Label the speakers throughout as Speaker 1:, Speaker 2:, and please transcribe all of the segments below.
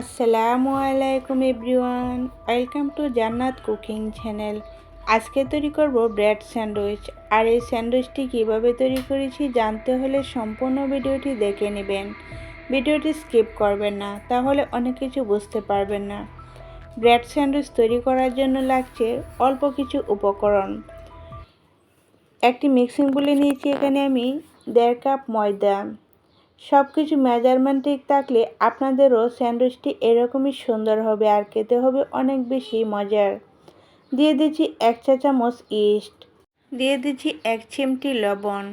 Speaker 1: আসসালামু আলাইকুম everyone, welcome to জান্নাত কুকিং চ্যানেল। আজকে তৈরি করব ব্রেড স্যান্ডউইচ। আর এই স্যান্ডউইচটি কীভাবে তৈরি করেছি জানতে হলে সম্পূর্ণ ভিডিওটি দেখে নেবেন। ভিডিওটি স্কিপ করবেন না, তাহলে অনেক কিছু বুঝতে পারবেন না। ব্রেড স্যান্ডউইচ তৈরি করার জন্য লাগছে অল্প কিছু উপকরণ। একটি মিক্সিং বলে নিয়েছি এখানে আমি 1.5 কাপ ময়দা। সব কিছু মেজারমেন্ট ঠিক থাকলে আপনাদেরও স্যান্ডউইচটি এরকমই সুন্দর হবে আর খেতে হবে অনেক বেশি মজার। দিয়ে দিচ্ছি 1 চা চামচ ইস্ট, দিয়ে দিচ্ছি 1 চিমটি লবণ,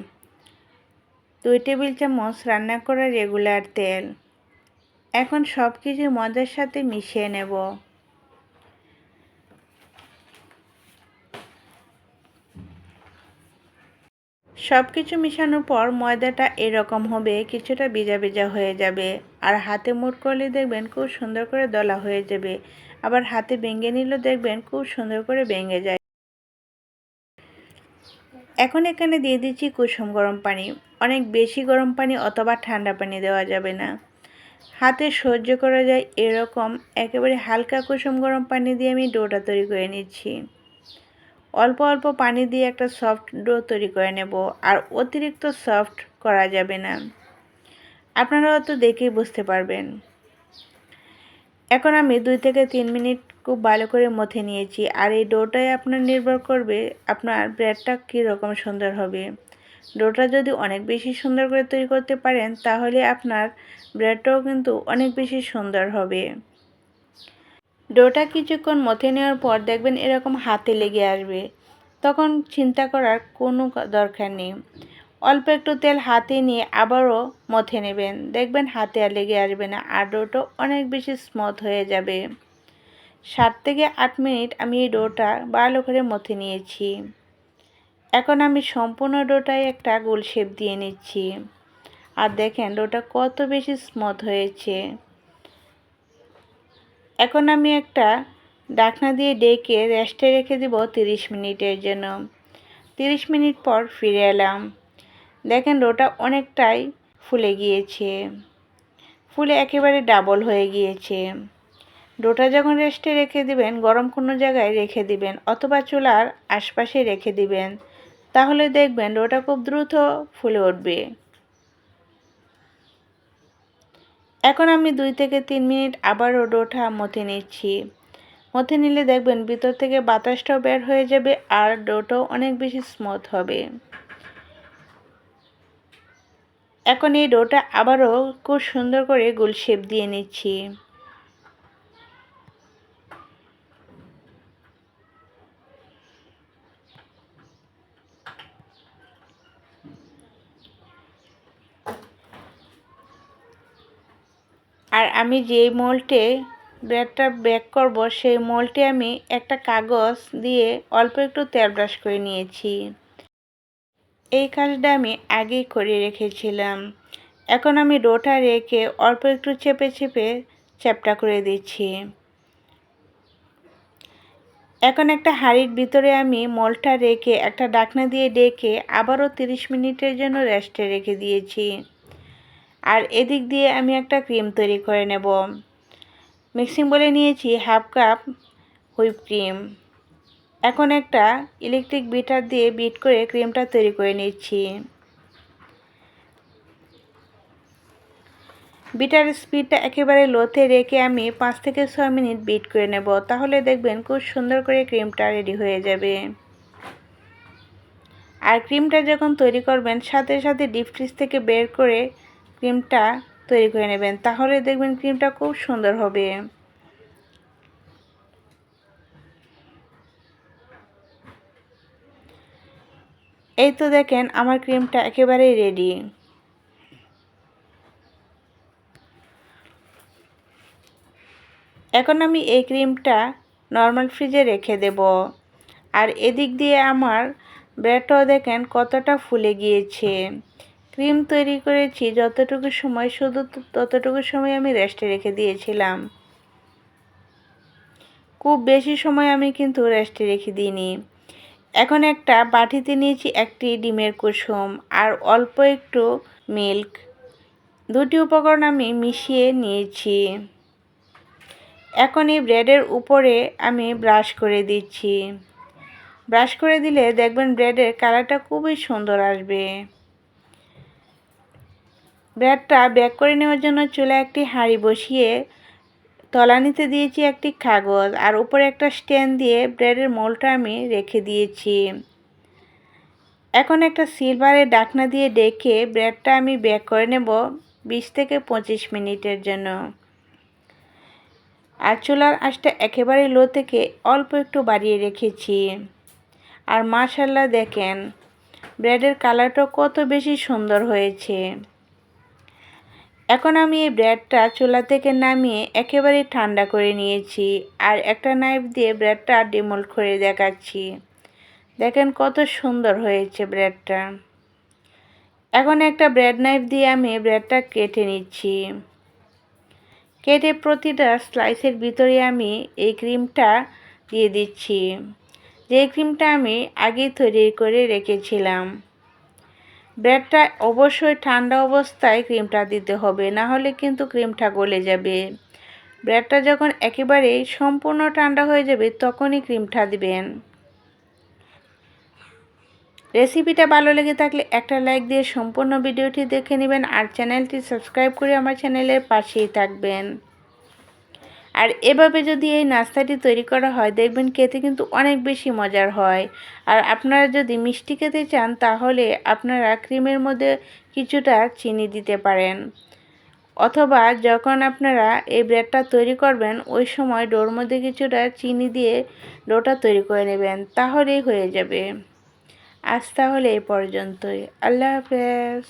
Speaker 1: 2 টেবিল চামচ রান্না করা রেগুলার তেল। এখন সব কিছু ময়দার সাথে মিশিয়ে নেব। সব কিছু মেশানোর পর ময়দাটা এরকম হবে, কিছুটা ভিজা ভিজা হয়ে যাবে। আর হাতে মুঠ করলে দেখবেন খুব সুন্দর করে দলা হয়ে যাবে। আবার হাতে ভেঙে নিলেও দেখবেন খুব সুন্দর করে ভেঙে যায়। এখন এখানে দিয়ে দিচ্ছি কুসুম গরম পানি। অনেক বেশি গরম পানি অথবা ঠান্ডা পানি দেওয়া যাবে না, হাতে সহ্য করা যায় এরকম একেবারে হালকা কুসুম গরম পানি দিয়ে আমি ডোটা তৈরি করে নিচ্ছি। অল্প অল্প পানি দিয়ে একটা সফট ডো তৈরি করে নেব, আর অতিরিক্ত সফট করা যাবে না। আপনারাও তো দেখেই বুঝতে পারবেন। এখন আমি 2 থেকে 3 মিনিট খুব ভালো করে মথে নিয়েছি। আর এই ডোটাই আপনার নির্ভর করবে আপনার ব্রেডটা কীরকম সুন্দর হবে। ডোটা যদি অনেক বেশি সুন্দর করে তৈরি করতে পারেন তাহলে আপনার ব্রেডটাও কিন্তু অনেক বেশি সুন্দর হবে। ডোটা কিছুক্ষণ মথে নেওয়ার পর দেখবেন এরকম হাতে লেগে আসবে, তখন চিন্তা করার কোনো দরকার নেই। অল্প একটু তেল হাতে নিয়ে আবারও মথে নেবেন, দেখবেন হাতে আর লেগে আসবে না, আর ডোটা অনেক বেশি স্মুথ হয়ে যাবে। 7 থেকে 8 মিনিট আমি এই ডোটা ভালো করে মথে নিয়েছি। এখন আমি সম্পূর্ণ ডোটায় একটা গোল শেপ দিয়ে নিচ্ছি। আর দেখেন ডোটা কত বেশি স্মুথ হয়েছে। এখন আমি একটা ঢাকনা দিয়ে ঢেকে রেস্টে রেখে দেব 30 মিনিটের জন্য। 30 মিনিট পর ফিরে এলাম। দেখেন ডোটা অনেকটাই ফুলে গিয়েছে, ফুলে একেবারে ডাবল হয়ে গিয়েছে। ডোটা যখন রেস্টে রেখে দিবেন গরম কোনো জায়গায় রেখে দিবেন অথবা চুলার আশপাশে রেখে দিবেন, তাহলে দেখবেন ডোটা খুব দ্রুত ফুলে উঠবে। এখন আমি 2 থেকে 3 মিনিট আবারও ডোটা মথে নিচ্ছি। মথে নিলে দেখবেন ভিতর থেকে বাতাসটাও বের হয়ে যাবে আর ডোটাও অনেক বেশি স্মুথ হবে। এখন এই ডোটা আবারও খুব সুন্দর করে গোল শেপ দিয়ে নিচ্ছি। আর আমি যেই মোল্ডে ব্রেডটা বেক করব সেই মোল্ডে আমি একটা কাগজ দিয়ে অল্প একটু তেল ব্রাশ করে নিয়েছি। এই কাজটা আমি আগেই করে রেখেছিলাম। এখন আমি ডোটা রেখে অল্প একটু চেপে চেপে চ্যাপটা করে দিচ্ছি। এখন একটা হাঁড়ির ভিতরে আমি মোল্ডটা রেখে একটা ঢাকনা দিয়ে ঢেকে আবারও 30 মিনিটের জন্য রেস্টে রেখে দিয়েছি। আর এদিক দিয়ে আমি একটা ক্রিম তৈরি করে নেব। মিক্সিং বলে নিয়েছি 1/2 কাপ হুইপ ক্রিম। এখন একটা ইলেকট্রিক বিটার দিয়ে বিট করে ক্রিমটা তৈরি করে নিচ্ছি। বিটার স্পিডটা একেবারে লোতে রেখে আমি 5 থেকে 6 মিনিট বিট করে নেব, তাহলে দেখবেন খুব সুন্দর করে ক্রিমটা রেডি হয়ে যাবে। আর ক্রিমটা যখন তৈরি করবেন সাথে সাথে ডিপ ফ্রিজ থেকে বের করে ক্রিমটা তৈরি করে নেবেন, তাহলে দেখবেন ক্রিমটা খুব সুন্দর হবে। এই তো দেখেন আমার ক্রিমটা একেবারেই রেডি। এখন আমি এই ক্রিমটা নর্মাল ফ্রিজে রেখে দেব। আর এদিক দিয়ে আমার ব্রেডটাও দেখেন কতটা ফুলে গিয়েছে। ক্রিম তৈরি করেছি যতটুকু সময়, শুধু ততটুকু সময় আমি রেস্টে রেখে দিয়েছিলাম। খুব বেশি সময় আমি কিন্তু রেস্টে রেখে দিইনি। এখন একটা বাটিতে নিয়েছি একটি ডিমের কুসুম আর অল্প একটু মিল্ক। দুটি উপকরণ আমি মিশিয়ে নিয়েছি। এখন এই ব্রেডের উপরে আমি ব্রাশ করে দিচ্ছি। ব্রাশ করে দিলে দেখবেন ব্রেডের কালারটা খুবই সুন্দর আসবে। ব্রেডটা বেক করে নেওয়ার জন্য চুলায় একটি হাঁড়ি বসিয়ে তলানিতে দিয়েছি একটি কাগজ আর উপরে একটা স্ট্যান্ড দিয়ে ব্রেডের মোলটা আমি রেখে দিয়েছি। এখন একটা সিলভারের ঢাকনা দিয়ে ঢেকে ব্রেডটা আমি বেক করে নেব 20 থেকে 25 মিনিটের জন্য। আর চুলার আঁচটা একেবারে লো থেকে অল্প একটু বাড়িয়ে রেখেছি। আর মাশাআল্লাহ দেখেন ব্রেডের কালারটা কত বেশি সুন্দর হয়েছে। এখন আমি এই ব্রেডটা চুলা থেকে নামিয়ে একেবারে ঠান্ডা করে নিয়েছি আর একটা নাইফ দিয়ে ব্রেডটা ডিমোল্ড করে দেখাচ্ছি। দেখেন কত সুন্দর হয়েছে ব্রেডটা। এখন একটা ব্রেড নাইফ দিয়ে আমি ব্রেডটা কেটে নিচ্ছি। কেটে প্রতিটা স্লাইসের ভিতরে আমি এই ক্রিমটা দিয়ে দিচ্ছি, যে ক্রিমটা আমি আগেই তৈরি করে রেখেছিলাম। ব্রেডটা অবশ্যই ঠান্ডা অবস্থায় ক্রিমটা দিতে হবে, না হলে কিন্তু ক্রিমটা গলে যাবে। ব্রেডটা যখন একেবারে সম্পূর্ণ ঠান্ডা হয়ে যাবে তখনই ক্রিমটা দিবেন। রেসিপিটা ভালো লেগে থাকলে একটা লাইক দিয়ে সম্পূর্ণ ভিডিওটি দেখে নেবেন আর চ্যানেলটি সাবস্ক্রাইব করে আমার চ্যানেলের পাশেই থাকবেন। আর এভাবে যদি এই নাস্তাটি তৈরি করা হয় দেখবেন খেতে কিন্তু অনেক বেশি মজার হয়। আর আপনারা যদি মিষ্টি খেতে চান তাহলে আপনারা ক্রিমের মধ্যে কিছুটা চিনি দিতে পারেন, অথবা যখন আপনারা এই ব্রেডটা তৈরি করবেন ওই সময় ডোর মধ্যে কিছুটা চিনি দিয়ে ডোটা তৈরি করে নেবেন, তাহলেই হয়ে যাবে। আজ তাহলে এই পর্যন্তই। আল্লাহ হাফেজ।